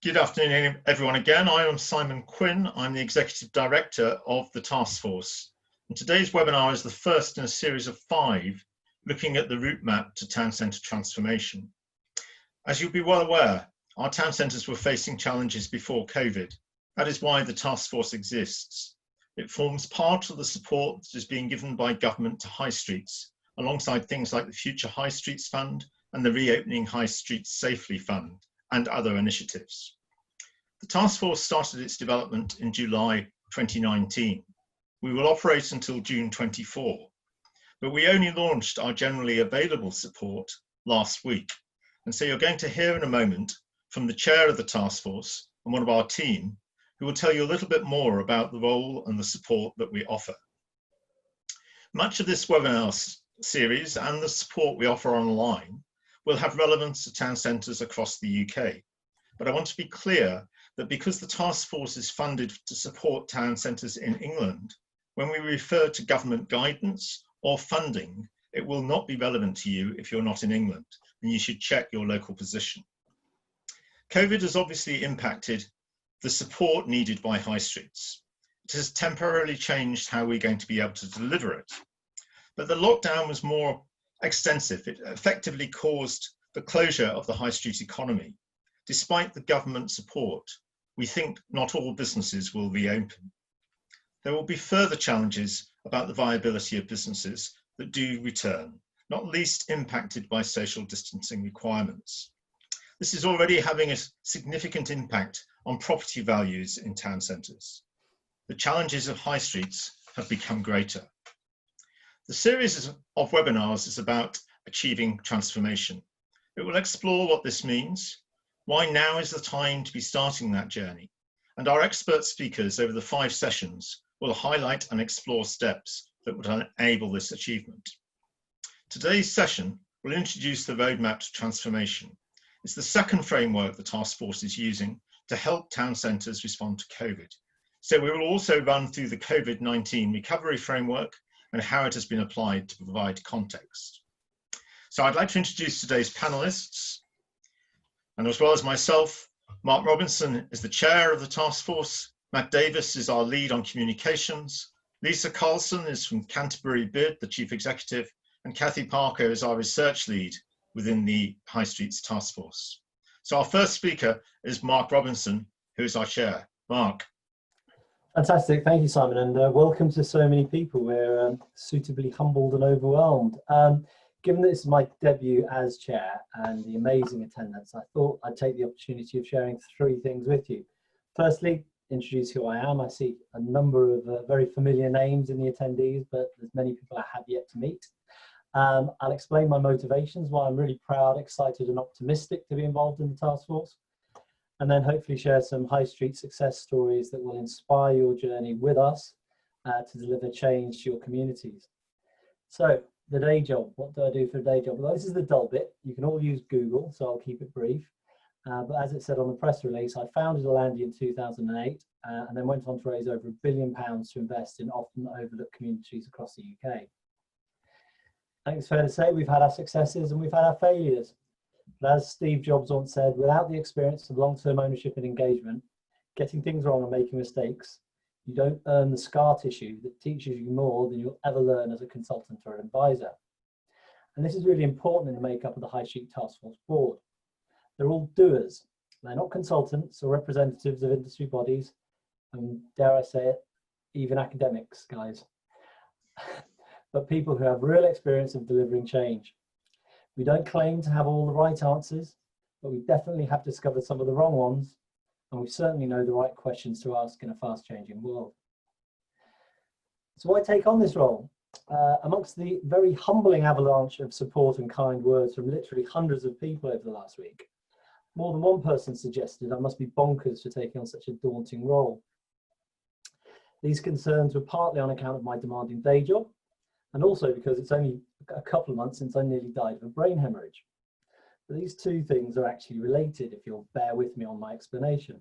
Good afternoon, everyone again. I am Simon Quinn. I'm the Executive Director of the Task Force. And today's webinar is the first in a series of 5 looking at the route map to town centre transformation. As you'll be well aware, our town centres were facing challenges before COVID. That is why the Task Force exists. It forms part of the support that is being given by government to high streets, alongside things like the Future High Streets Fund and the Reopening High Streets Safely Fund, and other initiatives. The task force started its development in July 2019. We will operate until June 24, but we only launched our generally available support last week. And so you're going to hear in a moment from the chair of the task force and one of our team, who will tell you a little bit more about the role and the support that we offer. Much of this webinar series and the support we offer online will have relevance to town centres across the UK. But I want to be clear that because the task force is funded to support town centres in England, when we refer to government guidance or funding, it will not be relevant to you if you're not in England, and you should check your local position. COVID has obviously impacted the support needed by high streets. It has temporarily changed how we're going to be able to deliver it. But the lockdown was more extensive. It effectively caused the closure of the high street economy. Despite the government support, we think not all businesses will reopen. There will be further challenges about the viability of businesses that do return, not least impacted by social distancing requirements. This is already having a significant impact on property values in town centres. The challenges of high streets have become greater. The series of webinars is about achieving transformation. It will explore what this means, why now is the time to be starting that journey, and our expert speakers over the 5 sessions will highlight and explore steps that would enable this achievement. Today's session will introduce the roadmap to transformation. It's the second framework the task force is using to help town centres respond to COVID. So we will also run through the COVID-19 recovery framework and how it has been applied to provide context. So I'd like to introduce today's panelists. And as well as myself, Mark Robinson is the chair of the task force, Matt Davis is our lead on communications, Lisa Carlson is from Canterbury BID, the chief executive, and Kathy Parker is our research lead within the High Streets Task Force. So our first speaker is Mark Robinson, who is our chair. Mark. Fantastic, thank you, Simon, and welcome to so many people. We're suitably humbled and overwhelmed. Given that this is my debut as chair and the amazing attendance, I thought I'd take the opportunity of sharing 3 things with you. Firstly, introduce who I am. I see a number of very familiar names in the attendees, but there's many people I have yet to meet. I'll explain my motivations, why I'm really proud, excited and optimistic to be involved in the task force. And then hopefully share some high street success stories that will inspire your journey with us to deliver change to your communities. So the day job, what do I do for a day job? Well, this is the dull bit. You can all use Google, so I'll keep it brief. But as it said on the press release, I founded Alandi in 2008 and then went on to raise over £1 billion to invest in often overlooked communities across the UK. I think it's fair to say we've had our successes and we've had our failures. But as Steve Jobs once said, without the experience of long-term ownership and engagement, getting things wrong and making mistakes, you don't earn the scar tissue that teaches you more than you'll ever learn as a consultant or an advisor. And this is really important in the makeup of the High Street Task Force board. They're all doers. They're not consultants or representatives of industry bodies, and dare I say it, even academics, guys. But people who have real experience of delivering change. We don't claim to have all the right answers, but we definitely have discovered some of the wrong ones, and we certainly know the right questions to ask in a fast-changing world. So why take on this role? Amongst the very humbling avalanche of support and kind words from literally hundreds of people over the last week, more than one person suggested I must be bonkers for taking on such a daunting role. These concerns were partly on account of my demanding day job, and also because it's only a couple of months since I nearly died of a brain hemorrhage. But these 2 things are actually related, if you'll bear with me on my explanation.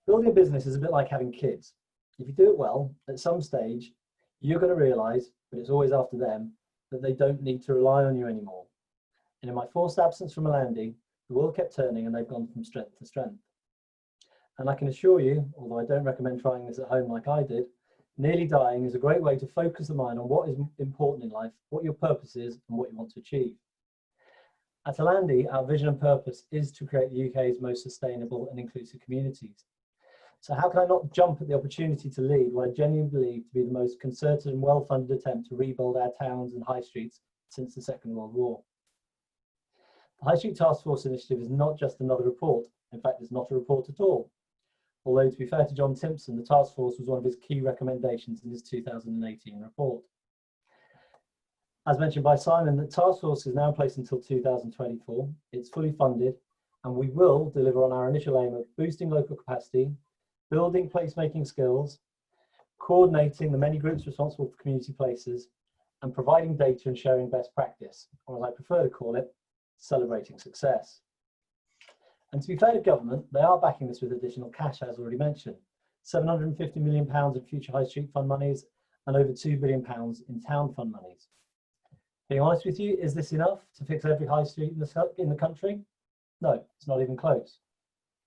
Building a business is a bit like having kids. If you do it well, at some stage, you're going to realise, but it's always after them, that they don't need to rely on you anymore. And in my forced absence from Alandi, the world kept turning and they've gone from strength to strength. And I can assure you, although I don't recommend trying this at home like I did, nearly dying is a great way to focus the mind on what is important in life, what your purpose is, and what you want to achieve. At Alandi, our vision and purpose is to create the UK's most sustainable and inclusive communities. So how can I not jump at the opportunity to lead what I genuinely believe to be the most concerted and well-funded attempt to rebuild our towns and high streets since the Second World War? The High Street Task Force initiative is not just another report. In fact, it's not a report at all. Although, to be fair to John Timpson, the task force was one of his key recommendations in his 2018 report. As mentioned by Simon, the task force is now in place until 2024. It's fully funded, and we will deliver on our initial aim of boosting local capacity, building placemaking skills, coordinating the many groups responsible for community places, and providing data and sharing best practice, or as I prefer to call it, celebrating success. And to be fair to government, they are backing this with additional cash, as already mentioned, £750 million in future High Street Fund monies and over £2 billion in town fund monies. Being honest with you, is this enough to fix every high street in the country? No, it's not even close.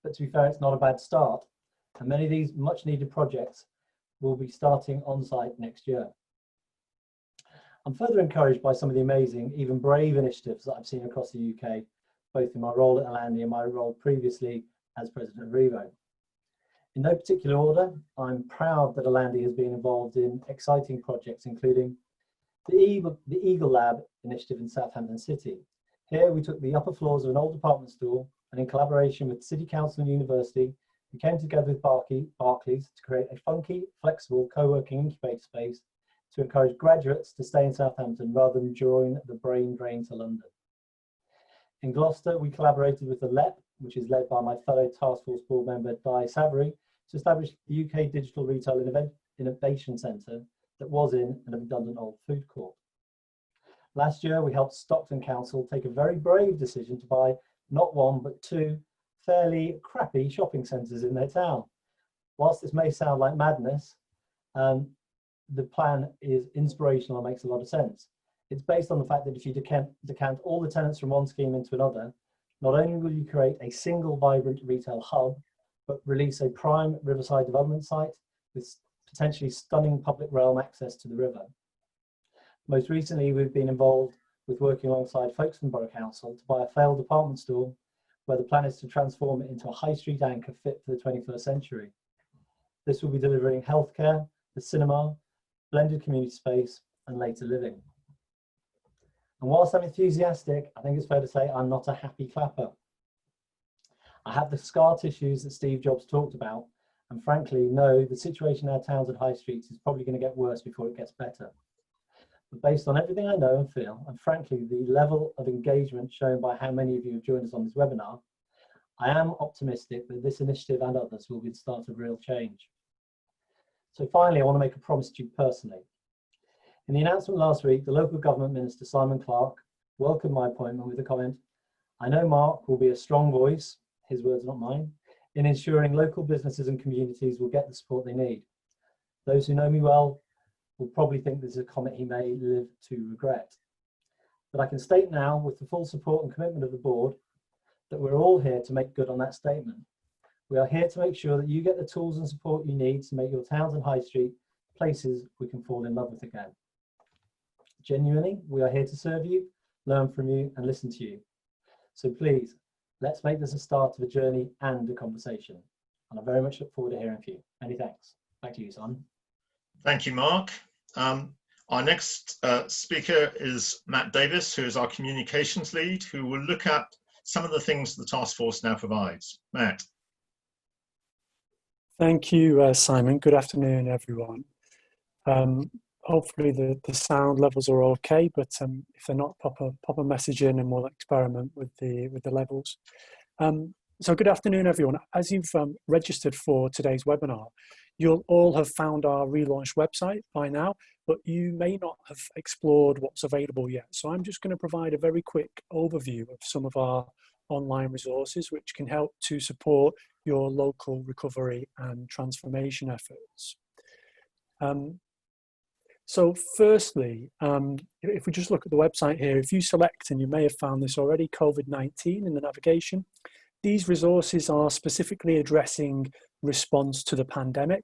But to be fair, it's not a bad start. And many of these much needed projects will be starting on site next year. I'm further encouraged by some of the amazing, even brave initiatives that I've seen across the UK, both in my role at Alandi and my role previously as president of Revo. In no particular order, I'm proud that Alandi has been involved in exciting projects, including the Eagle Lab initiative in Southampton City. Here we took the upper floors of an old department store, and in collaboration with City Council and University, we came together with Barclays to create a funky, flexible co-working incubator space to encourage graduates to stay in Southampton rather than join the brain drain to London. In Gloucester, we collaborated with the LEP, which is led by my fellow Task Force board member, Di Savory, to establish the UK Digital Retail Innovation Centre that was in an redundant old food court. Last year, we helped Stockton Council take a very brave decision to buy not one, but two fairly crappy shopping centres in their town. Whilst this may sound like madness, the plan is inspirational and makes a lot of sense. It's based on the fact that if you decant all the tenants from one scheme into another, not only will you create a single vibrant retail hub, but release a prime riverside development site with potentially stunning public realm access to the river. Most recently, we've been involved with working alongside Folkestone Borough Council to buy a failed department store where the plan is to transform it into a high street anchor fit for the 21st century. This will be delivering healthcare, the cinema, blended community space, and later living. And whilst I'm enthusiastic, I think it's fair to say I'm not a happy clapper. I have the scar tissues that Steve Jobs talked about, and frankly, know the situation in our towns and high streets is probably going to get worse before it gets better. But based on everything I know and feel, and frankly, the level of engagement shown by how many of you have joined us on this webinar, I am optimistic that this initiative and others will be the start of real change. So finally, I want to make a promise to you personally. In the announcement last week, the local government minister, Simon Clarke, welcomed my appointment with the comment, "I know Mark will be a strong voice," his words, not mine, "in ensuring local businesses and communities will get the support they need." Those who know me well will probably think this is a comment he may live to regret. But I can state now, with the full support and commitment of the board, that we're all here to make good on that statement. We are here to make sure that you get the tools and support you need to make your towns and high street places we can fall in love with again. Genuinely, we are here to serve you, learn from you, and listen to you. So please, let's make this a start of a journey and a conversation. And I very much look forward to hearing from you. Many thanks. Back to you, Simon. Thank you, Mark. Our next speaker is Matt Davis, who is our communications lead, who will look at some of the things the task force now provides. Matt. Thank you, Simon. Good afternoon, everyone. Hopefully the sound levels are okay, but if they're not, pop a message in and we'll experiment with the levels. So good afternoon, everyone. As you've registered for today's webinar, you'll all have found our relaunched website by now, but you may not have explored what's available yet. So I'm just going to provide a very quick overview of some of our online resources which can help to support your local recovery and transformation efforts. So firstly, if we just look at the website here, if you select, and you may have found this already, COVID-19 in the navigation, these resources are specifically addressing response to the pandemic.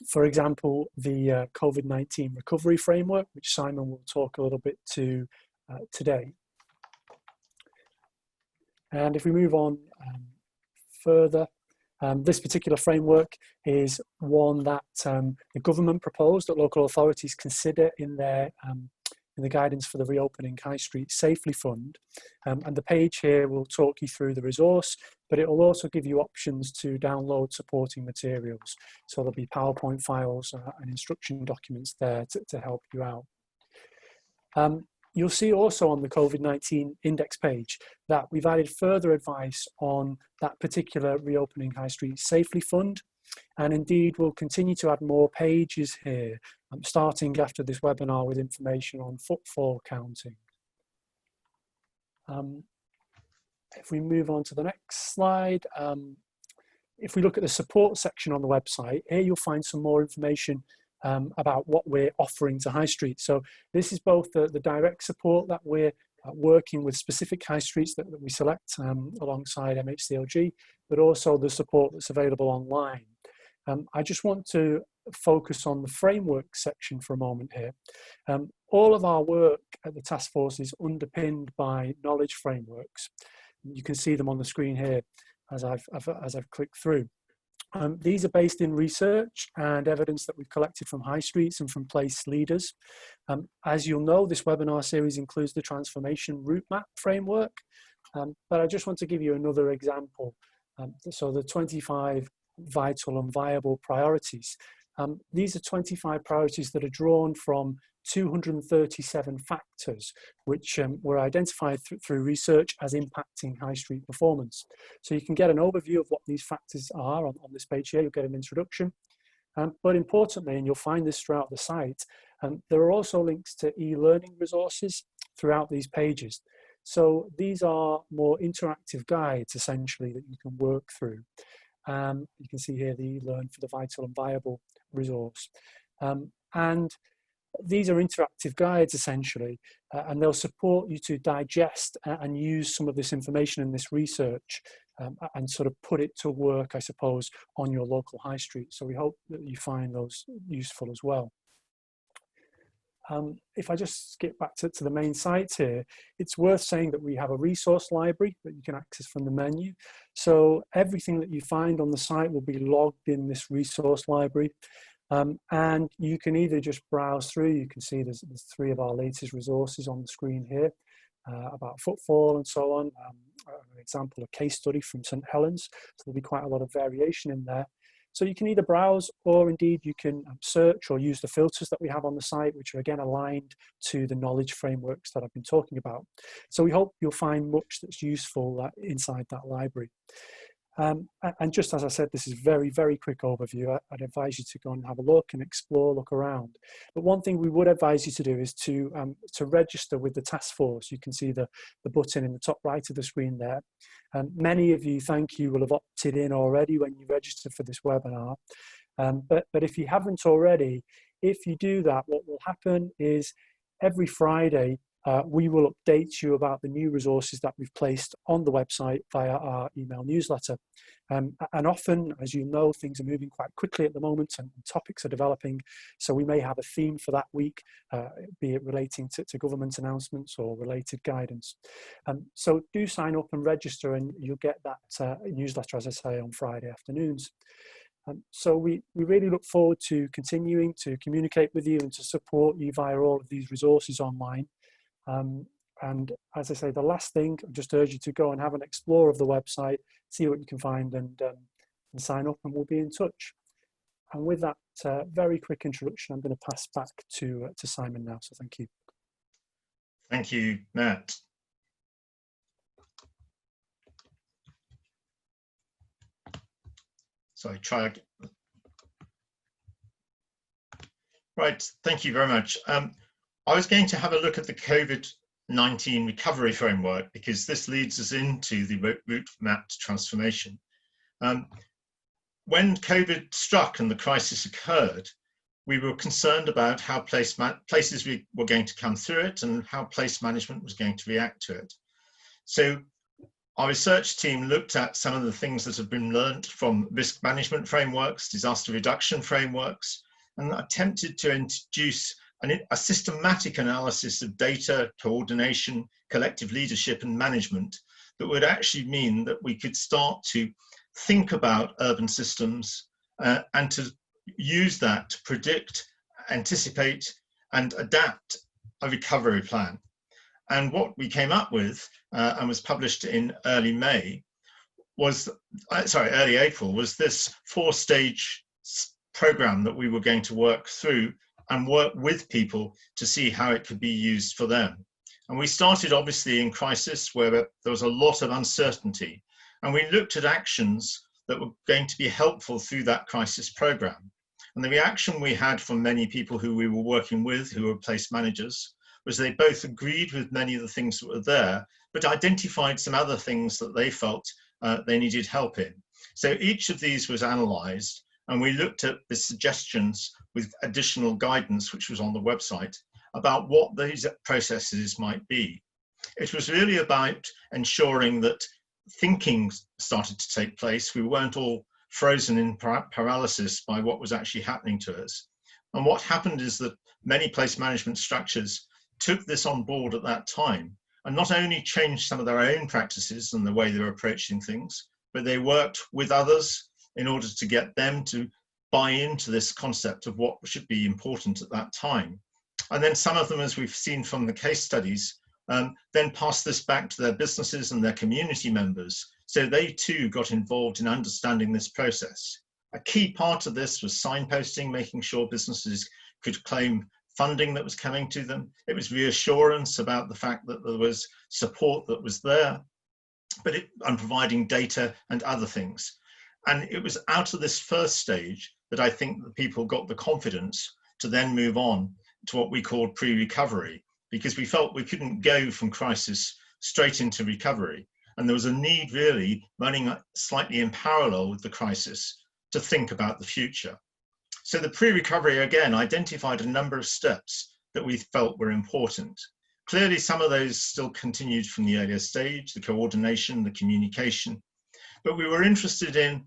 For example, the COVID-19 recovery framework, which Simon will talk a little bit to today. And if we move on further, this particular framework is one that the government proposed that local authorities consider in their in the guidance for the Reopening High Street Safely Fund. And the page here will talk you through the resource, but it will also give you options to download supporting materials. So there'll be PowerPoint files and instruction documents there to help you out. You'll see also on the COVID-19 index page that we've added further advice on that particular Reopening High Street Safely Fund. And indeed, we'll continue to add more pages here, starting after this webinar with information on footfall counting. If we move on to the next slide, if we look at the support section on the website, here you'll find some more information about what we're offering to high streets. So this is both the direct support that we're working with specific high streets that we select alongside MHCLG, but also the support that's available online. I just want to focus on the framework section for a moment here. All of our work at the task force is underpinned by knowledge frameworks. You can see them on the screen here as I've clicked through. These are based in research and evidence that we've collected from high streets and from place leaders. As you'll know, this webinar series includes the transformation route map framework, but I just want to give you another example. So the 25 vital and viable priorities. These are 25 priorities that are drawn from 237 factors, which were identified through research as impacting high street performance. So you can get an overview of what these factors are on this page here. You'll get an introduction. But importantly, and you'll find this throughout the site, there are also links to e-learning resources throughout these pages. So these are more interactive guides, essentially, that you can work through. You can see here the Learn for the Vital and Viable resource. And these are interactive guides, essentially, and they'll support you to digest and use some of this information and this research and sort of put it to work, I suppose, on your local high street. So we hope that you find those useful as well. If I just skip back to the main site here, it's worth saying that we have a resource library that you can access from the menu. So everything that you find on the site will be logged in this resource library. And you can either just browse through, you can see there's 3 of our latest resources on the screen here about footfall and so on. An example, a case study from St. Helens. So there'll be quite a lot of variation in there. So you can either browse or indeed you can search or use the filters that we have on the site, which are again aligned to the knowledge frameworks that I've been talking about. So we hope you'll find much that's useful inside that library. And just as I said, this is very, very quick overview. I'd advise you to go and have a look and explore, look around. But one thing we would advise you to do is to register with the task force. You can see the button in the top right of the screen there. Many of you, thank you, will have opted in already when you registered for this webinar. But if you haven't already, if you do that, what will happen is every Friday, we will update you about the new resources that we've placed on the website via our email newsletter. And often, as you know, things are moving quite quickly at the moment and topics are developing. So we may have a theme for that week, be it relating to government announcements or related guidance. So do sign up and register and you'll get that newsletter, as I say, on Friday afternoons. So we really look forward to continuing to communicate with you and to support you via all of these resources online. And as I say, the last thing, I just urge you to go and have an explore of the website, see what you can find and sign up and we'll be in touch. And with that very quick introduction, I'm going to pass back to Simon now, so thank you. Thank you, Matt. Sorry, try again. Right, thank you very much. I was going to have a look at the COVID-19 recovery framework because this leads us into the route map transformation. When COVID struck and the crisis occurred, we were concerned about how places were going to come through it and how place management was going to react to it. So our research team looked at some of the things that have been learned from risk management frameworks, disaster reduction frameworks, and attempted to introduce a systematic analysis of data, coordination, collective leadership and management that would actually mean that we could start to think about urban systems and to use that to predict, anticipate and adapt a recovery plan. And what we came up with and was published in early April, was this 4-stage program that we were going to work through and work with people to see how it could be used for them. And we started obviously in crisis where there was a lot of uncertainty, and we looked at actions that were going to be helpful through that crisis program. And the reaction we had from many people who we were working with, who were place managers, was they both agreed with many of the things that were there, but identified some other things that they felt they needed help in. So each of these was analysed, and we looked at the suggestions with additional guidance, which was on the website, about what these processes might be. It was really about ensuring that thinking started to take place. We weren't all frozen in paralysis by what was actually happening to us. And what happened is that many place management structures took this on board at that time and not only changed some of their own practices and the way they were approaching things, but they worked with others in order to get them to buy into this concept of what should be important at that time. And then some of them, as we've seen from the case studies, then passed this back to their businesses and their community members. So they too got involved in understanding this process. A key part of this was signposting, making sure businesses could claim funding that was coming to them. It was reassurance about the fact that there was support that was there, and providing data and other things. And it was out of this first stage that I think that people got the confidence to then move on to what we called pre-recovery, because we felt we couldn't go from crisis straight into recovery. And there was a need really running slightly in parallel with the crisis to think about the future. So the pre-recovery again identified a number of steps that we felt were important. Clearly, some of those still continued from the earlier stage, the coordination, the communication, but we were interested in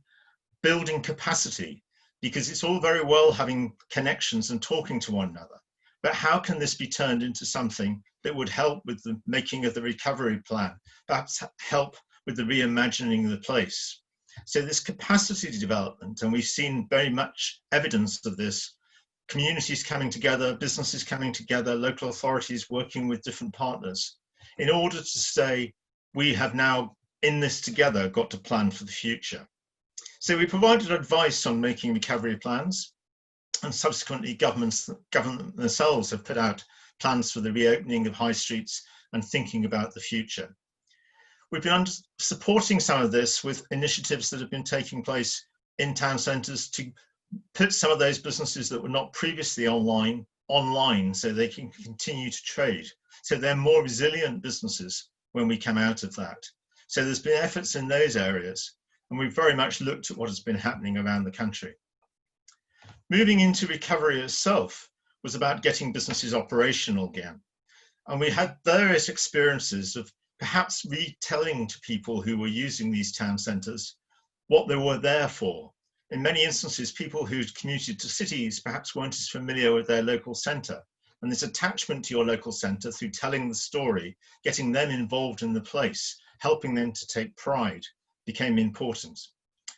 building capacity, because it's all very well having connections and talking to one another, but how can this be turned into something that would help with the making of the recovery plan, perhaps help with the reimagining of the place? So this capacity development, and we've seen very much evidence of this, communities coming together, businesses coming together, local authorities working with different partners in order to say, we have now in this together got to plan for the future. So we provided advice on making recovery plans, and subsequently government themselves have put out plans for the reopening of high streets and thinking about the future. We've been supporting some of this with initiatives that have been taking place in town centres to put some of those businesses that were not previously online so they can continue to trade. So they're more resilient businesses when we come out of that. So there's been efforts in those areas, and we've very much looked at what has been happening around the country. Moving into recovery itself was about getting businesses operational again. And we had various experiences of perhaps retelling to people who were using these town centres what they were there for. In many instances, people who'd commuted to cities perhaps weren't as familiar with their local centre. And this attachment to your local centre through telling the story, getting them involved in the place, helping them to take pride, became important.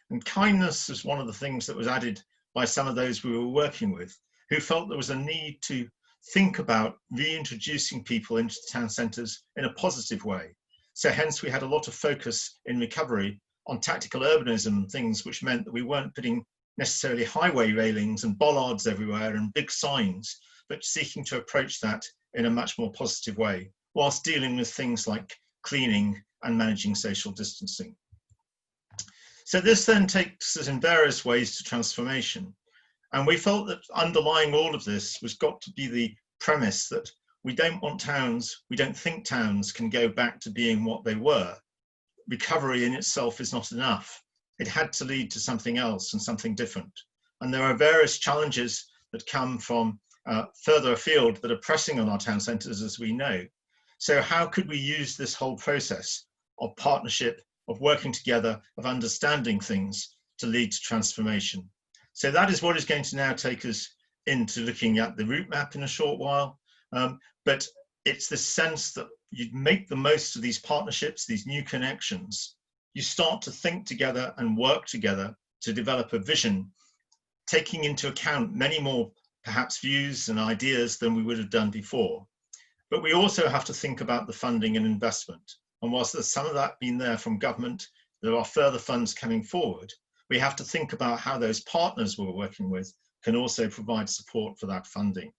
And kindness was one of the things that was added by some of those we were working with, who felt there was a need to think about reintroducing people into town centres in a positive way. So hence we had a lot of focus in recovery on tactical urbanism, things which meant that we weren't putting necessarily highway railings and bollards everywhere and big signs, but seeking to approach that in a much more positive way, whilst dealing with things like cleaning and managing social distancing. So this then takes us in various ways to transformation. And we felt that underlying all of this was got to be the premise that we don't want towns, we don't think towns can go back to being what they were. Recovery in itself is not enough. It had to lead to something else and something different. And there are various challenges that come from further afield that are pressing on our town centres, as we know. So how could we use this whole process of partnership, of working together, of understanding things to lead to transformation? So that is what is going to now take us into looking at the route map in a short while. But it's the sense that you make the most of these partnerships, these new connections. You start to think together and work together to develop a vision, taking into account many more perhaps views and ideas than we would have done before. But we also have to think about the funding and investment. And whilst there's some of that been there from government, there are further funds coming forward. We have to think about how those partners we're working with can also provide support for that funding.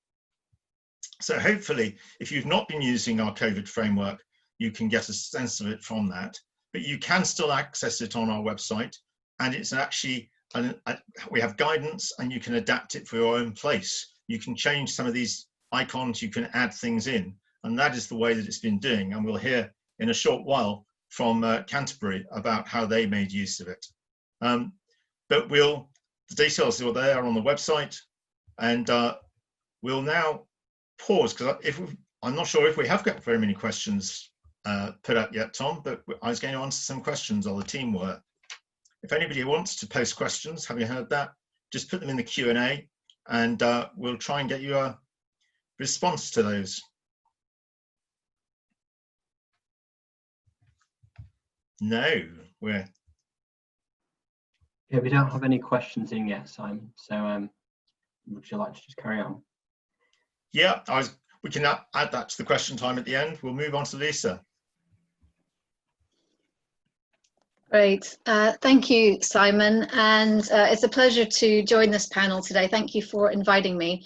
So hopefully, if you've not been using our COVID framework, you can get a sense of it from that, but you can still access it on our website. And it's actually, we have guidance and you can adapt it for your own place. You can change some of these icons, you can add things in, and that is the way that it's been doing. And we'll hear in a short while from Canterbury about how they made use of it. But the details are there on the website, and we'll now pause, because I'm not sure if we have got very many questions put up yet, Tom, but I was going to answer some questions, or the team were. If anybody wants to post questions, having heard that, just put them in the Q&A, and we'll try and get you a response to those. No, yeah, we don't have any questions in yet, Simon. So would you like to just carry on? Yeah, we can add that to the question time at the end. We'll move on to Lisa. Great. Thank you, Simon. And it's a pleasure to join this panel today. Thank you for inviting me.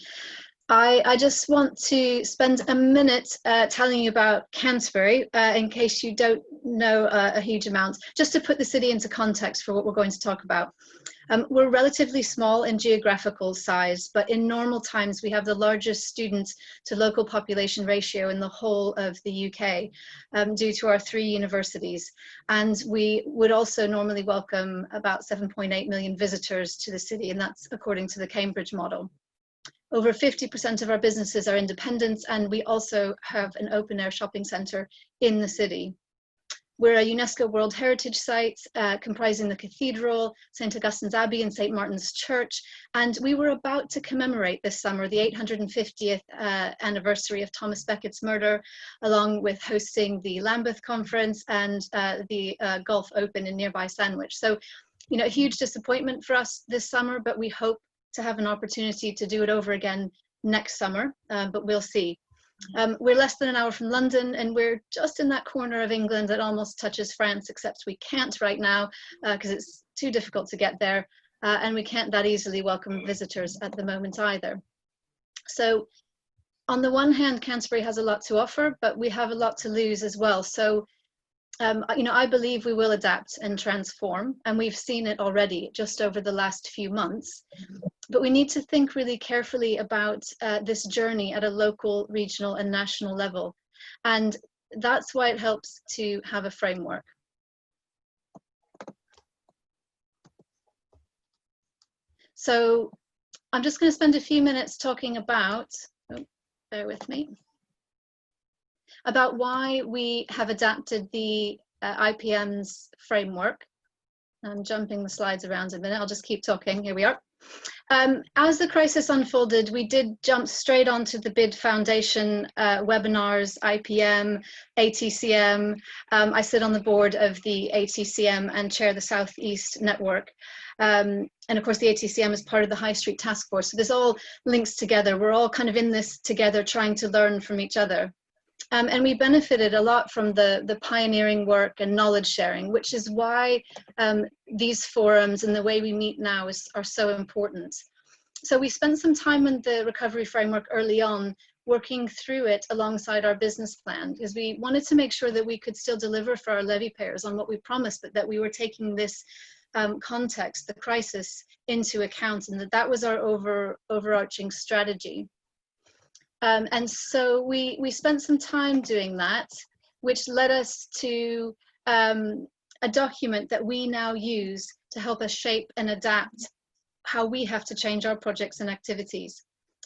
I just want to spend a minute telling you about Canterbury, in case you don't know a huge amount, just to put the city into context for what we're going to talk about. We're relatively small in geographical size, but in normal times we have the largest student to local population ratio in the whole of the UK, due to our 3 universities. And we would also normally welcome about 7.8 million visitors to the city, and that's according to the Cambridge model. Over 50% of our businesses are independent, and we also have an open air shopping centre in the city. We're a UNESCO World Heritage Site, comprising the Cathedral, St Augustine's Abbey and St Martin's Church, and we were about to commemorate this summer the 850th anniversary of Thomas Becket's murder, along with hosting the Lambeth Conference and the Gulf Open in nearby Sandwich. So, you know, a huge disappointment for us this summer, but we hope to have an opportunity to do it over again next summer, but we'll see. We're less than an hour from London, and we're just in that corner of England that almost touches France, except we can't right now because it's too difficult to get there, and we can't that easily welcome visitors at the moment either. So on the one hand, Canterbury has a lot to offer, but we have a lot to lose as well. So you know, I believe we will adapt and transform, and we've seen it already just over the last few months. But we need to think really carefully about this journey at a local, regional, and national level. And that's why it helps to have a framework. So I'm just going to spend a few minutes talking about, oh, bear with me, about why we have adapted the IPM's framework. I'm jumping the slides around a minute, I'll just keep talking, here we are. As the crisis unfolded, we did jump straight onto the BID Foundation webinars, IPM, ATCM. I sit on the board of the ATCM and chair the Southeast Network. And of course the ATCM is part of the High Street Task Force. So this all links together. We're all kind of in this together, trying to learn from each other. And we benefited a lot from the pioneering work and knowledge sharing, which is why these forums and the way we meet now are so important. So we spent some time in the recovery framework early on, working through it alongside our business plan, because we wanted to make sure that we could still deliver for our levy payers on what we promised, but that we were taking this context, the crisis, into account, and that was our overarching strategy. And so we spent some time doing that, which led us to a document that we now use to help us shape and adapt how we have to change our projects and activities.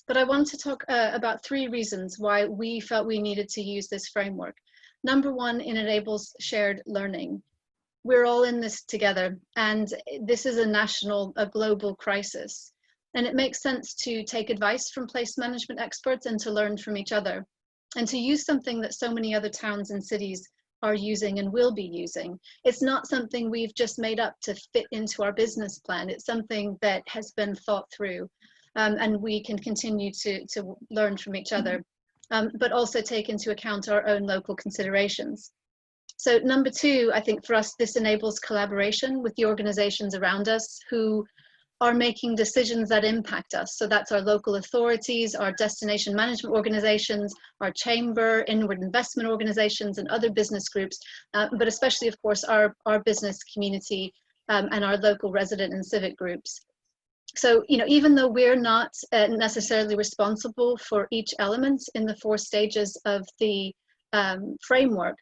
But I want to talk about 3 reasons why we felt we needed to use this framework. Number 1, it enables shared learning. We're all in this together, and this is a global crisis. And it makes sense to take advice from place management experts and to learn from each other, and to use something that so many other towns and cities are using and will be using. It's not something we've just made up to fit into our business plan. It's something that has been thought through, and we can continue to learn from each other, but also take into account our own local considerations. So number 2, I think for us, this enables collaboration with the organizations around us who are making decisions that impact us. So that's our local authorities, our destination management organizations, our chamber, inward investment organizations, and other business groups, but especially, of course, our business community and our local resident and civic groups. So, even though we're not necessarily responsible for each element in the 4 stages of the framework,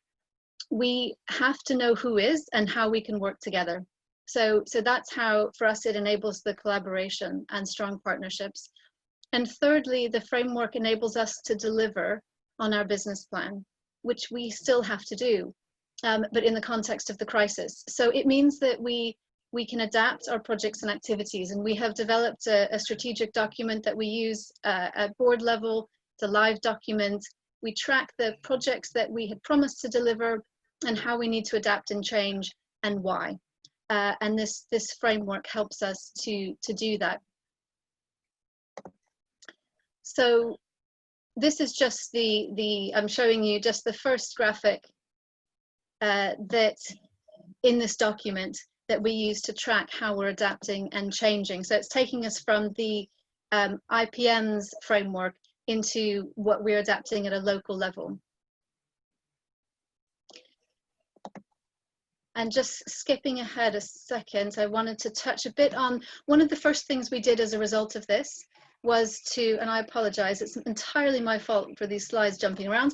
we have to know who is and how we can work together. So that's how, for us, it enables the collaboration and strong partnerships. And thirdly, the framework enables us to deliver on our business plan, which we still have to do, but in the context of the crisis. So it means that we can adapt our projects and activities, and we have developed a strategic document that we use at board level. It's a live document. We track the projects that we had promised to deliver and how we need to adapt and change and why. And this framework helps us to do that. So this is just I'm showing you just the first graphic that in this document that we use to track how we're adapting and changing. So it's taking us from the IPM's framework into what we're adapting at a local level. And just skipping ahead a second, I wanted to touch a bit on one of the first things we did as a result of this was to, and I apologize, it's entirely my fault for these slides jumping around.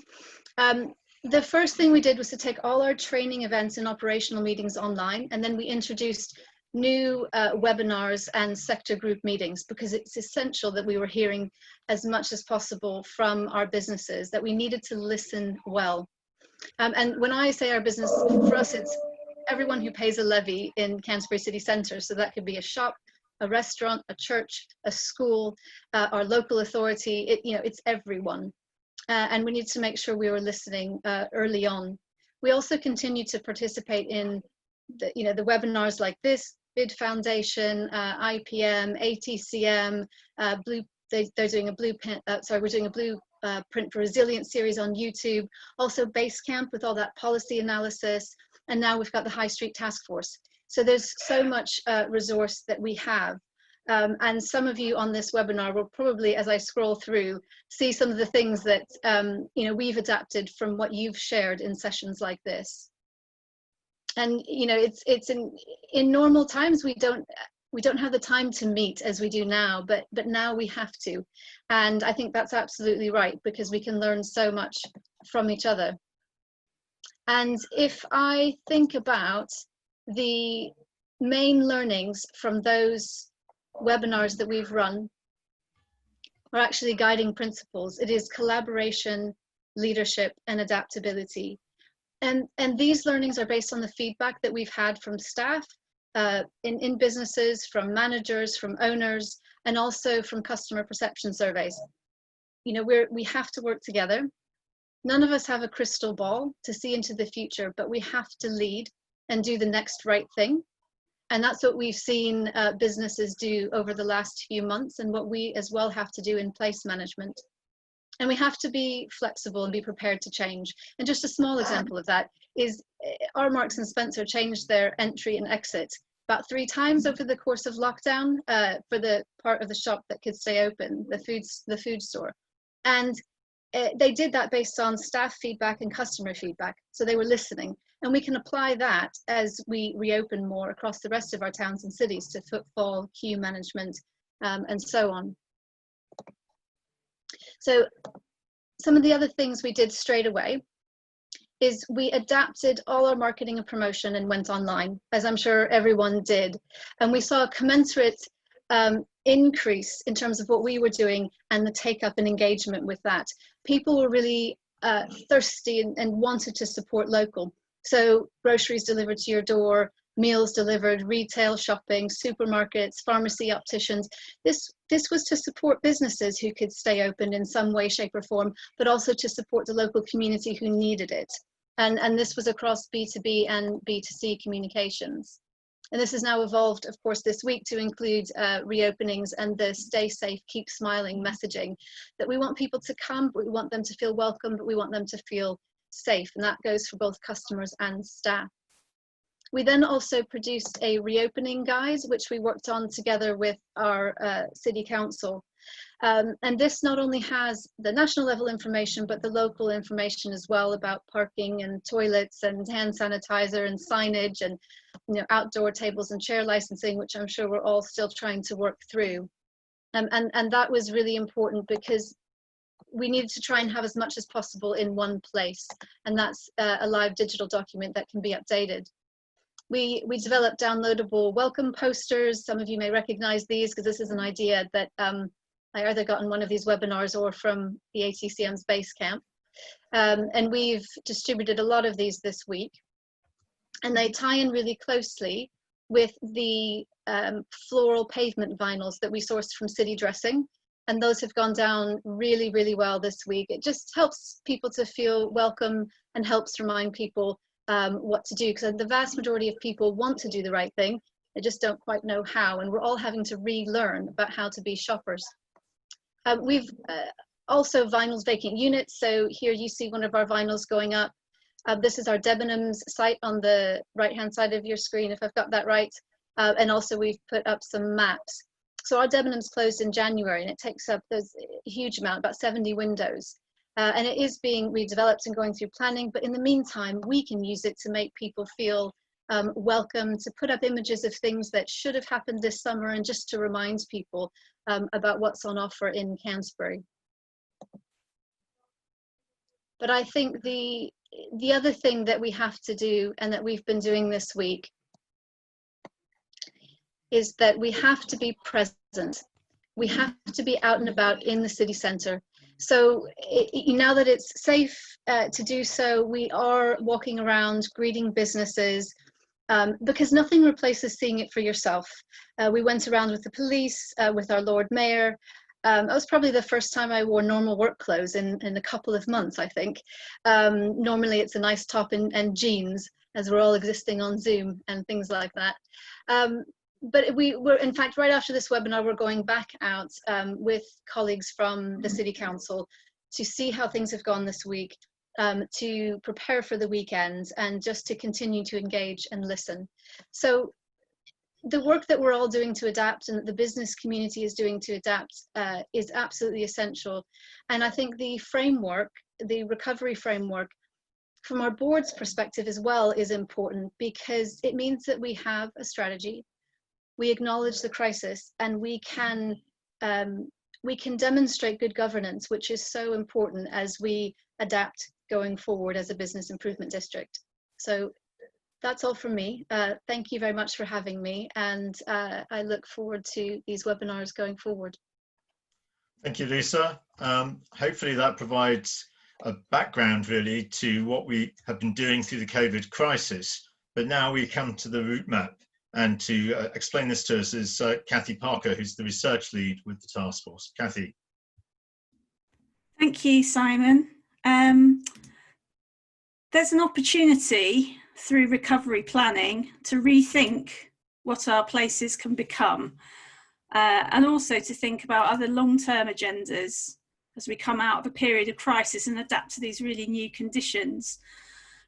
The first thing we did was to take all our training events and operational meetings online, and then we introduced new webinars and sector group meetings, because it's essential that we were hearing as much as possible from our businesses, that we needed to listen well. And when I say our business, for us, it's everyone who pays a levy in Canterbury City Centre. So that could be a shop, a restaurant, a church, a school, our local authority. It's everyone. And we need to make sure we were listening early on. We also continue to participate in the webinars like this, BID Foundation, IPM, ATCM, they're doing a we're doing a Blueprint for Resilience series on YouTube, also Basecamp with all that policy analysis, and now we've got the High Street Task Force. So there's so much resource that we have. And some of you on this webinar will probably, as I scroll through, see some of the things that we've adapted from what you've shared in sessions like this. And it's in normal times we don't have the time to meet as we do now, but now we have to. And I think that's absolutely right, because we can learn so much from each other. And if I think about the main learnings from those webinars that we've run, are actually guiding principles. It is collaboration, leadership, and adaptability. And these learnings are based on the feedback that we've had from staff, in businesses, from managers, from owners, and also from customer perception surveys. We have to work together. None of us have a crystal ball to see into the future, but we have to lead and do the next right thing. And that's what we've seen businesses do over the last few months, and what we as well have to do in place management. And we have to be flexible and be prepared to change. And just a small example of that is our Marks and Spencer changed their entry and exit about 3 times over the course of lockdown for the part of the shop that could stay open, the food store. And they did that based on staff feedback and customer feedback. So they were listening. And we can apply that as we reopen more across the rest of our towns and cities to footfall, queue management, and so on. So some of the other things we did straight away is we adapted all our marketing and promotion and went online, as I'm sure everyone did. And we saw a commensurate increase in terms of what we were doing and the take up and engagement with that. People were really thirsty and wanted to support local. So groceries delivered to your door, meals delivered, retail shopping, supermarkets, pharmacy, opticians. This was to support businesses who could stay open in some way, shape or form, but also to support the local community who needed it. And this was across B2B and B2C communications. And this has now evolved, of course, this week to include reopenings and the stay safe, keep smiling messaging, that we want people to come, but we want them to feel welcome, but we want them to feel safe. And that goes for both customers and staff. We then also produced a reopening guide, which we worked on together with our city council. And this not only has the national level information, but the local information as well about parking and toilets and hand sanitizer and signage and outdoor tables and chair licensing, which I'm sure we're all still trying to work through. And that was really important because we needed to try and have as much as possible in one place. And that's a live digital document that can be updated. We developed downloadable welcome posters. Some of you may recognize these because this is an idea that I either got in one of these webinars or from the ATCM's base camp. And we've distributed a lot of these this week. And they tie in really closely with the floral pavement vinyls that we sourced from City Dressing. And those have gone down really, really well this week. It just helps people to feel welcome and helps remind people what to do, because the vast majority of people want to do the right thing. They just don't quite know how. And we're all having to relearn about how to be shoppers. We've also vinyls vacant units. So here you see one of our vinyls going up. This is our Debenhams site on the right-hand side of your screen, if I've got that right. And also we've put up some maps. So our Debenhams closed in January and it takes up a huge amount, about 70 windows. And it is being redeveloped and going through planning, but in the meantime, we can use it to make people feel welcome, to put up images of things that should have happened this summer and just to remind people about what's on offer in Canterbury. But I think the other thing that we have to do and that we've been doing this week is that we have to be present. We have to be out and about in the city centre. So now that it's safe to do so, we are walking around greeting businesses because nothing replaces seeing it for yourself. We went around with the police, with our Lord Mayor. It was probably the first time I wore normal work clothes in a couple of months, I think. Normally it's a nice top and jeans, as we're all existing on Zoom and things like that. But we were, in fact, right after this webinar, we're going back out with colleagues from the City Council to see how things have gone this week, to prepare for the weekend and just to continue to engage and listen. So the work that we're all doing to adapt and that the business community is doing to adapt is absolutely essential. And I think the framework, the recovery framework, from our board's perspective as well, is important because it means that we have a strategy. We acknowledge the crisis and we can demonstrate good governance, which is so important as we adapt going forward as a business improvement district. So that's all from me. Thank you very much for having me, and I look forward to these webinars going forward. Thank you, Lisa. Hopefully that provides a background really to what we have been doing through the COVID crisis. But now we come to the route map. And to explain this to us is Kathy Parker, who's the research lead with the task force. Kathy. Thank you, Simon. There's an opportunity through recovery planning to rethink what our places can become, and also to think about other long-term agendas as we come out of a period of crisis and adapt to these really new conditions.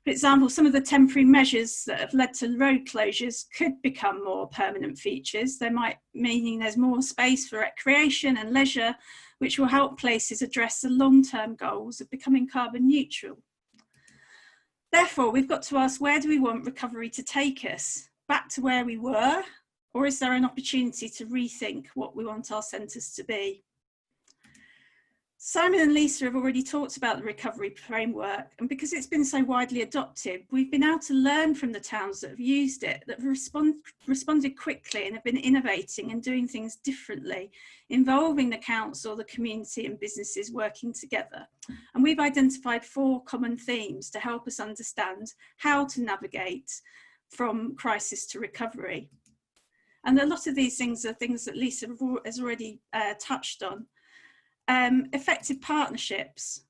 For example, some of the temporary measures that have led to road closures could become more permanent features. They might mean there's more space for recreation and leisure, which will help places address the long-term goals of becoming carbon neutral. Therefore, we've got to ask, where do we want recovery to take us? Back to where we were? Or is there an opportunity to rethink what we want our centres to be? Simon and Lisa have already talked about the recovery framework, and because it's been so widely adopted, we've been able to learn from the towns that have used it, that have responded quickly and have been innovating and doing things differently, involving the council, the community and businesses working together. And we've identified 4 common themes to help us understand how to navigate from crisis to recovery. And a lot of these things are things that Lisa has already touched on. Effective partnerships.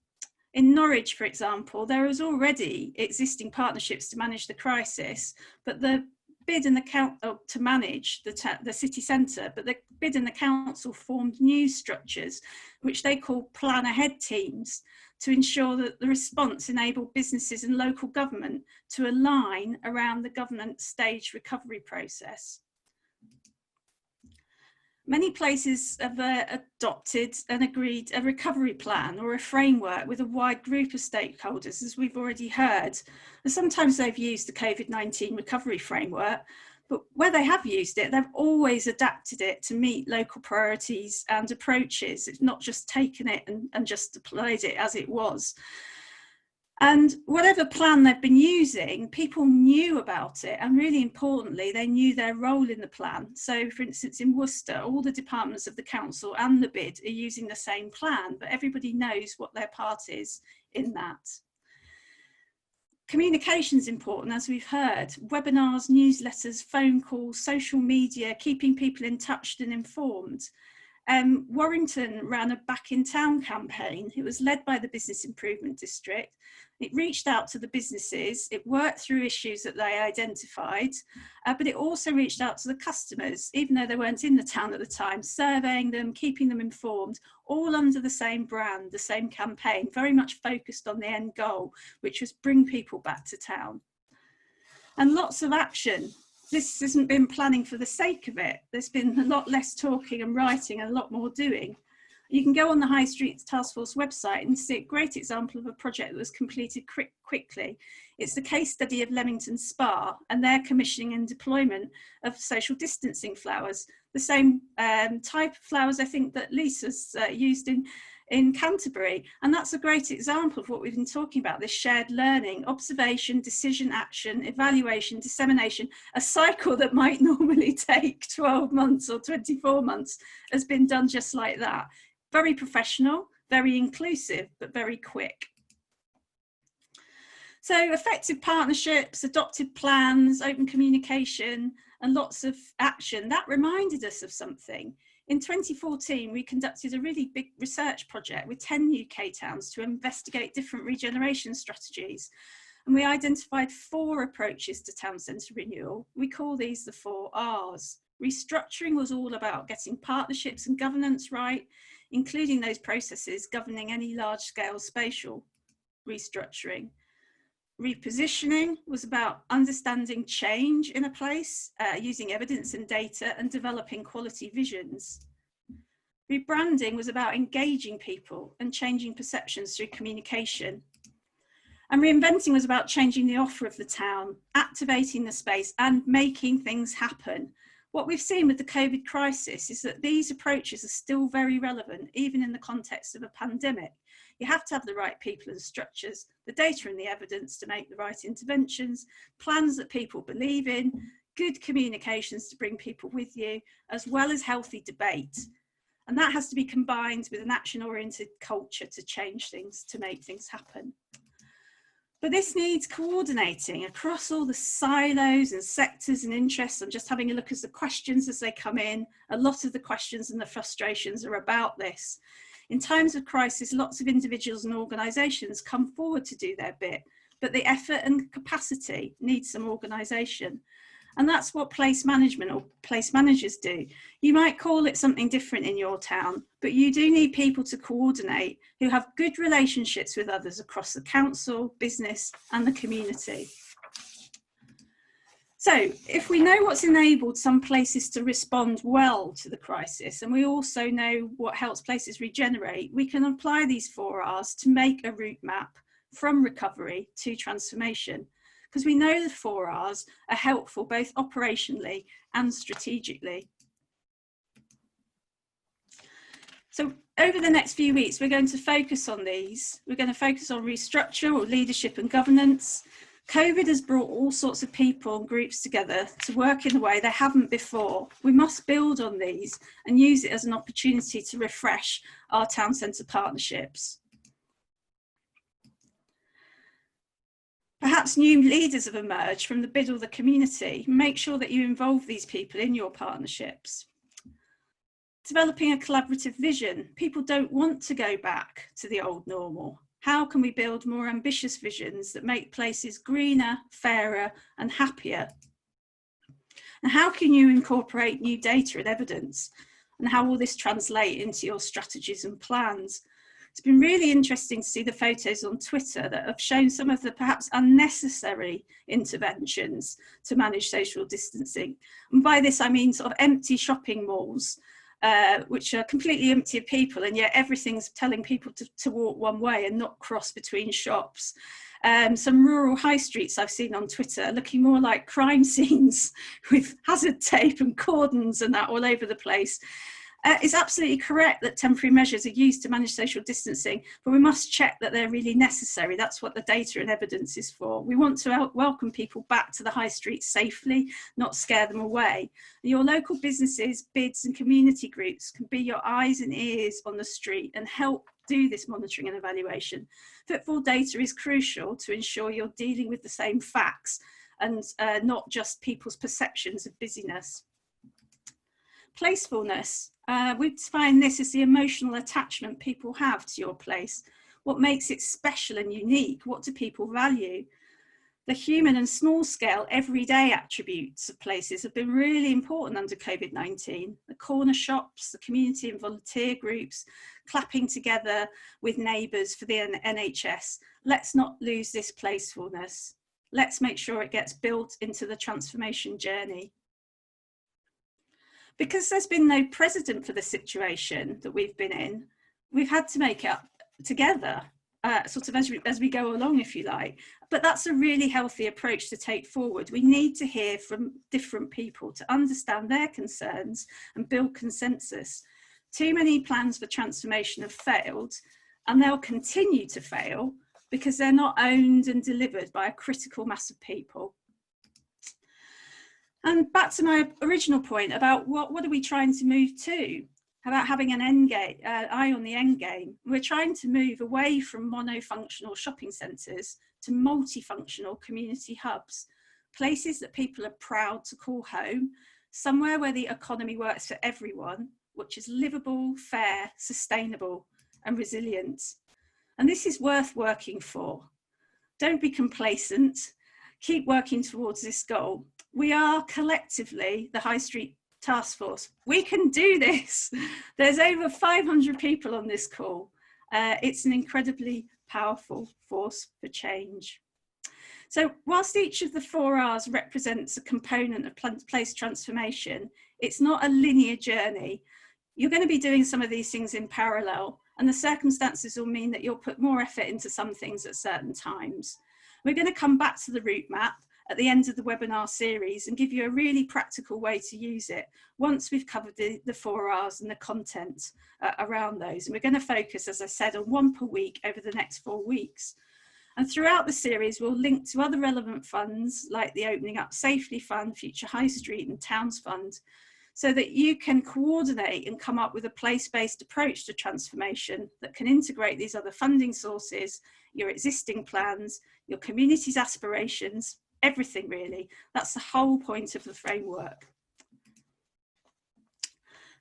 In Norwich, for example, there is already existing partnerships to manage the crisis, but the bid and the to manage the city centre, but the bid and the council formed new structures, which they call plan ahead teams, to ensure that the response enabled businesses and local government to align around the government staged recovery process. Many places have adopted and agreed a recovery plan or a framework with a wide group of stakeholders, as we've already heard. And sometimes they've used the COVID-19 recovery framework, but where they have used it, they've always adapted it to meet local priorities and approaches. It's not just taken it and just applied it as it was. And whatever plan they've been using, people knew about it, and really importantly, they knew their role in the plan. So for instance, in Worcester, all the departments of the council and the bid are using the same plan, but everybody knows what their part is in that. Communication's important, as we've heard. Webinars, newsletters, phone calls, social media, keeping people in touch and informed. Warrington ran a Back in Town campaign. It was led by the Business Improvement District. It reached out to the businesses, it worked through issues that they identified, but it also reached out to the customers, even though they weren't in the town at the time, surveying them, keeping them informed, all under the same brand, the same campaign, very much focused on the end goal, which was bring people back to town. And lots of action. This hasn't been planning for the sake of it. There's been a lot less talking and writing and a lot more doing. You can go on the High Street Task Force website and see a great example of a project that was completed quickly. It's the case study of Leamington Spa and their commissioning and deployment of social distancing flowers, the same type of flowers I think that Lisa's used in Canterbury. And that's a great example of what we've been talking about, this shared learning, observation, decision, action, evaluation, dissemination, a cycle that might normally take 12 months or 24 months has been done just like that. Very professional, very inclusive, but very quick. So effective partnerships, adopted plans, open communication, and lots of action. That reminded us of something. In 2014, we conducted a really big research project with 10 UK towns to investigate different regeneration strategies. And we identified 4 approaches to town centre renewal. We call these the 4 R's. Restructuring was all about getting partnerships and governance right, including those processes governing any large-scale spatial restructuring. Repositioning was about understanding change in a place, using evidence and data, and developing quality visions. Rebranding was about engaging people and changing perceptions through communication. And reinventing was about changing the offer of the town, activating the space, and making things happen. What we've seen with the COVID crisis is that these approaches are still very relevant, even in the context of a pandemic. You have to have the right people and structures, the data and the evidence to make the right interventions, plans that people believe in, good communications to bring people with you, as well as healthy debate. And that has to be combined with an action-oriented culture to change things, to make things happen. But this needs coordinating across all the silos and sectors and interests. I'm just having a look at the questions as they come in. A lot of the questions and the frustrations are about this. In times of crisis, lots of individuals and organisations come forward to do their bit, but the effort and capacity needs some organisation. And that's what place management or place managers do. You might call it something different in your town, but you do need people to coordinate who have good relationships with others across the council, business, and the community. So if we know what's enabled some places to respond well to the crisis, and we also know what helps places regenerate, we can apply these 4 R's to make a route map from recovery to transformation. Because we know the 4 R's are helpful both operationally and strategically. So over the next few weeks, we're going to focus on these. We're going to focus on restructure or leadership and governance. COVID has brought all sorts of people and groups together to work in a way they haven't before. We must build on these and use it as an opportunity to refresh our town centre partnerships. Perhaps new leaders have emerged from the middle of the community. Make sure that you involve these people in your partnerships. Developing a collaborative vision. People don't want to go back to the old normal. How can we build more ambitious visions that make places greener, fairer and happier? And how can you incorporate new data and evidence? And how will this translate into your strategies and plans? It's been really interesting to see the photos on Twitter that have shown some of the perhaps unnecessary interventions to manage social distancing. And by this, I mean sort of empty shopping malls, which are completely empty of people, and yet everything's telling people to walk one way and not cross between shops. Some rural high streets I've seen on Twitter looking more like crime scenes with hazard tape and cordons and that all over the place. It's absolutely correct that temporary measures are used to manage social distancing, but we must check that they're really necessary. That's what the data and evidence is for. We want to welcome people back to the high street safely, not scare them away. Your local businesses, bids and community groups can be your eyes and ears on the street and help do this monitoring and evaluation. Footfall data is crucial to ensure you're dealing with the same facts and not just people's perceptions of busyness. Placefulness. We define this as the emotional attachment people have to your place. What makes it special and unique? What do people value? The human and small scale everyday attributes of places have been really important under COVID-19. The corner shops, the community and volunteer groups, clapping together with neighbours for the NHS. Let's not lose this placefulness. Let's make sure it gets built into the transformation journey. Because there's been no precedent for the situation that we've been in, we've had to make it up together, sort of as we go along, if you like. But that's a really healthy approach to take forward. We need to hear from different people to understand their concerns and build consensus. Too many plans for transformation have failed, and they'll continue to fail because they're not owned and delivered by a critical mass of people. And back to my original point about what are we trying to move to? About having an end game, eye on the end game. We're trying to move away from monofunctional shopping centres to multifunctional community hubs, places that people are proud to call home, somewhere where the economy works for everyone, which is livable, fair, sustainable and resilient. And this is worth working for. Don't be complacent. Keep working towards this goal. We are collectively the High Street Task Force. We can do this. There's over 500 people on this call. It's an incredibly powerful force for change. So whilst each of the 4 R's represents a component of place transformation, it's not a linear journey. You're going to be doing some of these things in parallel, and the circumstances will mean that you'll put more effort into some things at certain times. We're going to come back to the route map at the end of the webinar series and give you a really practical way to use it once we've covered the 4 R's and the content around those. And we're going to focus, as I said, on 1 per week over the next 4 weeks. And throughout the series, we'll link to other relevant funds like the Opening Up Safely Fund, Future High Street and Towns Fund, so that you can coordinate and come up with a place-based approach to transformation that can integrate these other funding sources, your existing plans, your community's aspirations, everything really. That's the whole point of the framework.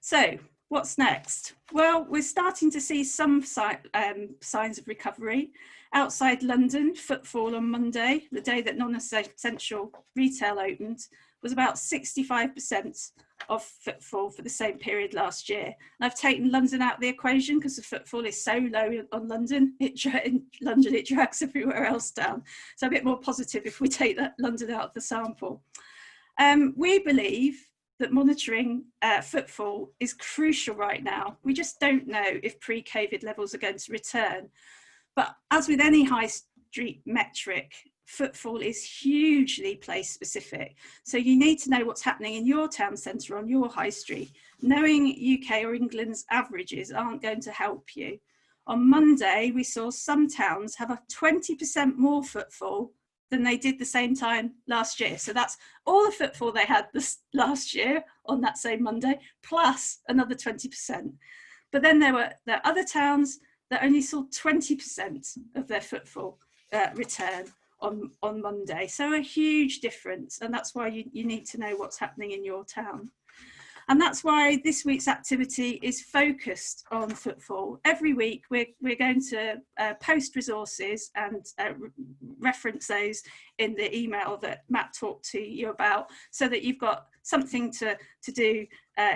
So what's next? Well, we're starting to see some signs of recovery. Outside London, footfall on Monday, the day that non-essential retail opened, was about 65% of footfall for the same period last year. And I've taken London out of the equation because the footfall is so low on London. In London, it drags everywhere else down. So a bit more positive if we take that London out of the sample. We believe that monitoring footfall is crucial right now. We just don't know if pre-COVID levels are going to return. But as with any high street metric, footfall is hugely place specific. So you need to know what's happening in your town centre on your high street. Knowing UK or England's averages aren't going to help you. On Monday, we saw some towns have a 20% more footfall than they did the same time last year. So that's all the footfall they had this last year on that same Monday, plus another 20%. But then there are other towns that only saw 20% of their footfall return on Monday. So a huge difference. And that's why you need to know what's happening in your town. And that's why this week's activity is focused on footfall. Every week we're going to post resources and reference those in the email that Matt talked to you about, so that you've got something to do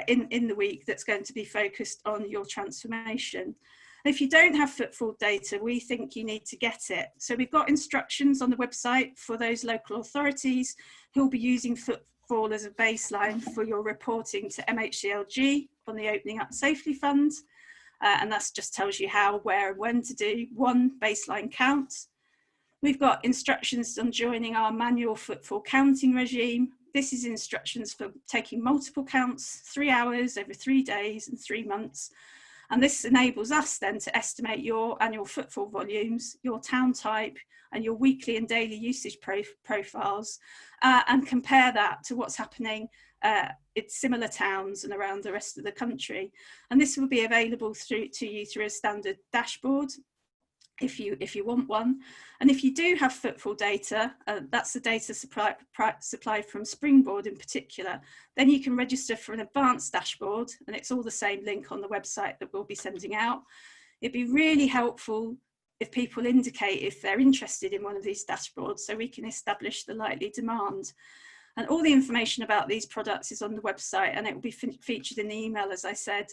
in the week that's going to be focused on your transformation. If you don't have footfall data, we think you need to get it. So we've got instructions on the website for those local authorities who'll be using footfall as a baseline for your reporting to MHCLG on the Opening Up Safely Fund. And that just tells you how, where and when to do one baseline count. We've got instructions on joining our manual footfall counting regime. This is instructions for taking multiple counts, 3 hours over 3 days and 3 months. And this enables us then to estimate your annual footfall volumes, your town type, and your weekly and daily usage profiles, and compare that to what's happening in similar towns and around the rest of the country. And this will be available to you through a standard dashboard, if you want one. And if you do have footfall data, that's the data supplied from Springboard in particular, then you can register for an advanced dashboard, and it's all the same link on the website that we'll be sending out. It'd be really helpful if people indicate if they're interested in one of these dashboards, so we can establish the likely demand. And all the information about these products is on the website, and it will be featured in the email, as I said,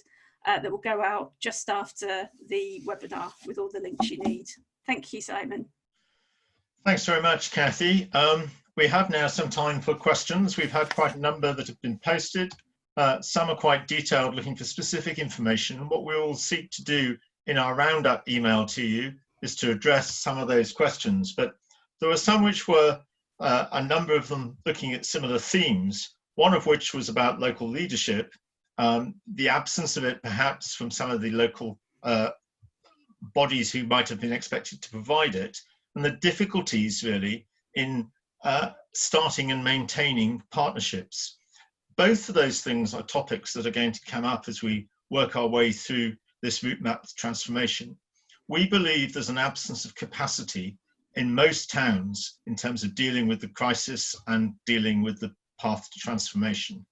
that will go out just after the webinar with all the links you need. Thank you, Simon. Thanks very much, Kathy. We have now some time for questions. We've had quite a number that have been posted. Some are quite detailed, looking for specific information. And what we will seek to do in our roundup email to you is to address some of those questions. But there were some which were, a number of them looking at similar themes, one of which was about local leadership. The absence of it perhaps from some of the local bodies who might have been expected to provide it, and the difficulties really in starting and maintaining partnerships. Both of those things are topics that are going to come up as we work our way through this route map transformation. We believe there's an absence of capacity in most towns in terms of dealing with the crisis and dealing with the path to transformation.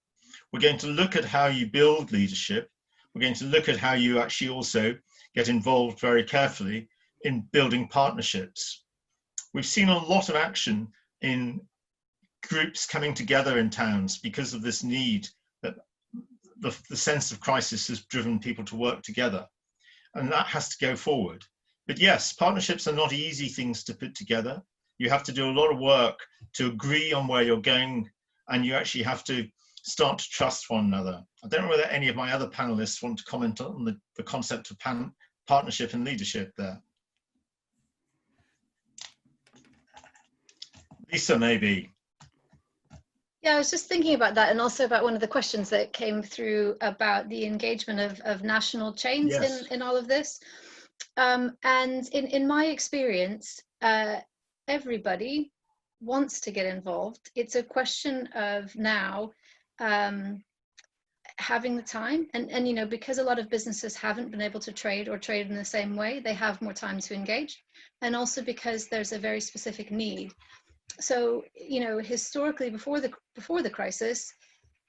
We're going to look at how you build leadership. We're going to look at how you actually also get involved very carefully in building partnerships. We've seen a lot of action in groups coming together in towns because of this need, that the sense of crisis has driven people to work together, and that has to go forward. But yes, partnerships are not easy things to put together. You have to do a lot of work to agree on where you're going, and you actually have to start to trust one another. I don't know whether any of my other panelists want to comment on the concept of partnership and leadership there. Lisa, maybe. Yeah, I was just thinking about that, and also about one of the questions that came through about the engagement of national chains. Yes. in all of this. And in my experience, everybody wants to get involved. It's a question of now having the time, and you know, because a lot of businesses haven't been able to trade in the same way, they have more time to engage, and also because there's a very specific need. So, you know, historically, before the crisis,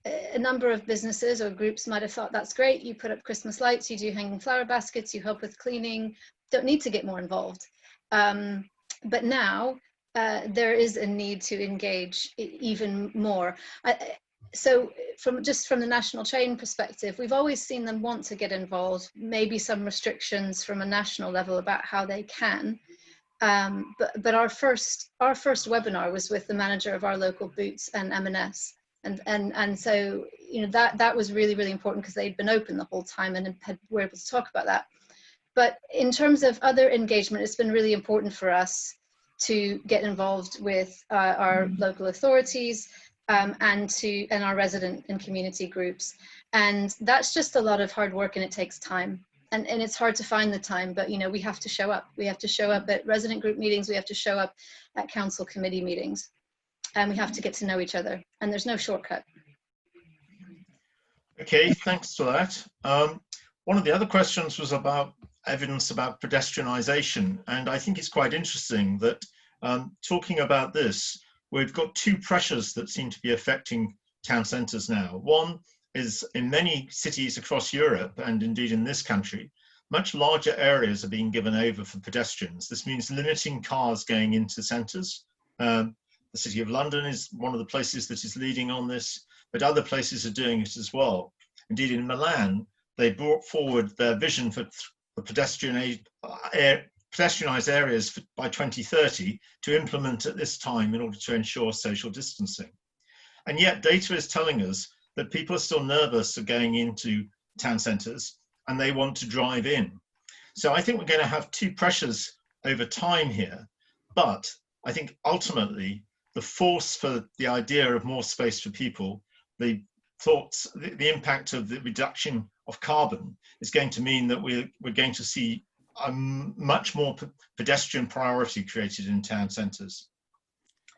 a number of businesses or groups might have thought, that's great, you put up Christmas lights, you do hanging flower baskets, you help with cleaning, don't need to get more involved. But now there is a need to engage even more. So from the national chain perspective, we've always seen them want to get involved, maybe some restrictions from a national level about how they can. But our first webinar was with the manager of our local Boots and M&S. And so, you know, that was really, really important because they'd been open the whole time and were able to talk about that. But in terms of other engagement, it's been really important for us to get involved with our local authorities and our resident and community groups. And that's just a lot of hard work, and it takes time. And it's hard to find the time, but we have to show up. We have to show up at resident group meetings. We have to show up at council committee meetings, and we have to get to know each other. And there's no shortcut. Okay, thanks for that. One of the other questions was about evidence about pedestrianisation, and I think it's quite interesting that talking about this, we've got two pressures that seem to be affecting town centres now. One is in many cities across Europe, and indeed in this country, much larger areas are being given over for pedestrians. This means limiting cars going into centres. The City of London is one of the places that is leading on this, but other places are doing it as well. Indeed, in Milan, they brought forward their vision for pedestrianised areas by 2030 to implement at this time in order to ensure social distancing. And yet data is telling us that people are still nervous of going into town centres and they want to drive in. So I think we're going to have two pressures over time here, but I think ultimately the force for the idea of more space for people, the thoughts, the impact of the reduction of carbon is going to mean that we're going to see a much more pedestrian priority created in town centres.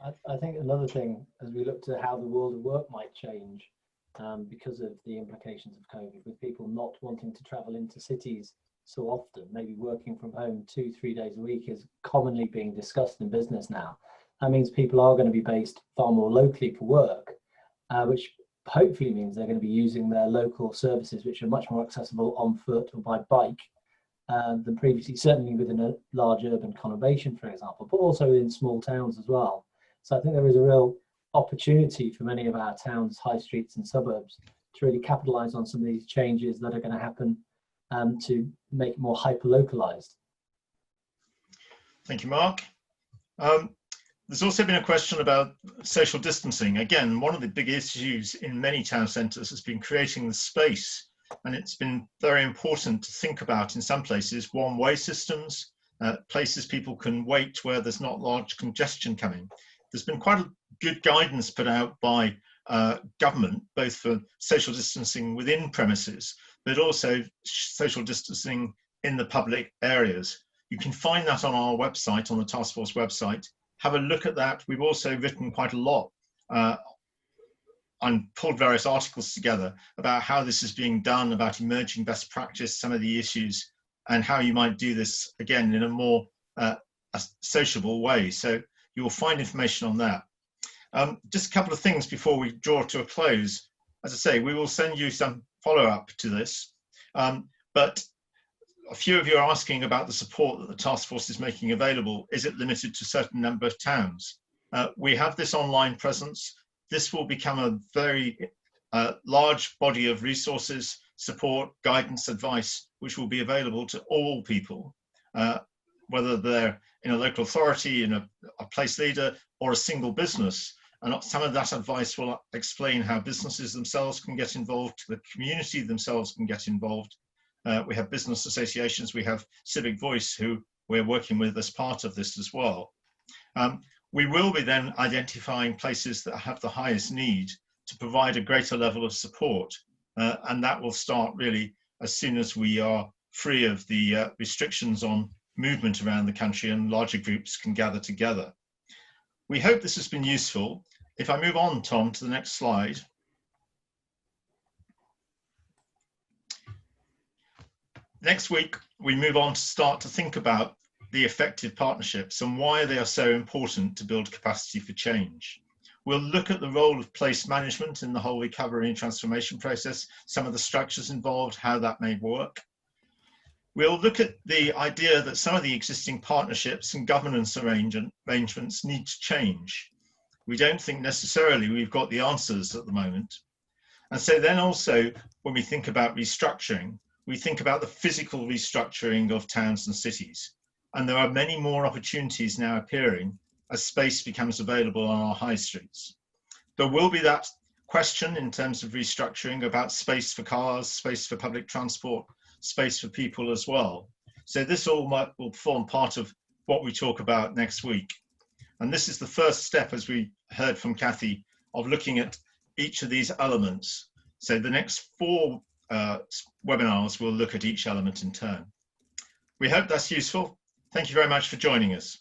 I think another thing, as we look to how the world of work might change because of the implications of COVID, with people not wanting to travel into cities so often, maybe working from home 2-3 days a week is commonly being discussed in business now. That means people are going to be based far more locally for work, which hopefully means they're going to be using their local services, which are much more accessible on foot or by bike than previously, certainly within a large urban conurbation, for example, but also in small towns as well. So I think there is a real opportunity for many of our towns, high streets and suburbs to really capitalise on some of these changes that are going to happen to make it more hyper-localised. Thank you, Mark. There's also been a question about social distancing. Again, one of the big issues in many town centres has been creating the space, and it's been very important to think about in some places one-way systems, places people can wait where there's not large congestion coming. There's been quite a good guidance put out by government, both for social distancing within premises, but also social distancing in the public areas. You can find that on our website, on the Task Force website. Have a look at that. We've also written quite a lot and pulled various articles together about how this is being done, about emerging best practice, some of the issues, and how you might do this, again, in a more sociable way. So you will find information on that. Just a couple of things before we draw to a close. As I say, we will send you some follow-up to this, but a few of you are asking about the support that the task force is making available. Is it limited to a certain number of towns? We have this online presence. This will become a very large body of resources, support, guidance, advice, which will be available to all people, whether they're in a local authority, in a place leader, or a single business. And some of that advice will explain how businesses themselves can get involved, the community themselves can get involved. We have business associations, we have Civic Voice, who we're working with as part of this as well. We will be then identifying places that have the highest need to provide a greater level of support. And that will start really as soon as we are free of the restrictions on movement around the country and larger groups can gather together. We hope this has been useful. If I move on, Tom, to the next slide. Next week, we move on to start to think about the effective partnerships and why they are so important to build capacity for change. We'll look at the role of place management in the whole recovery and transformation process, some of the structures involved, how that may work. We'll look at the idea that some of the existing partnerships and governance arrangements need to change. We don't think necessarily we've got the answers at the moment. And so then also, when we think about restructuring, we think about the physical restructuring of towns and cities. And there are many more opportunities now appearing as space becomes available on our high streets. There will be that question in terms of restructuring about space for cars, space for public transport, space for people as well. So this all will form part of what we talk about next week. And this is the first step, as we heard from Kathy, of looking at each of these elements. So the next 4 webinars will look at each element in turn. We hope that's useful. Thank you very much for joining us.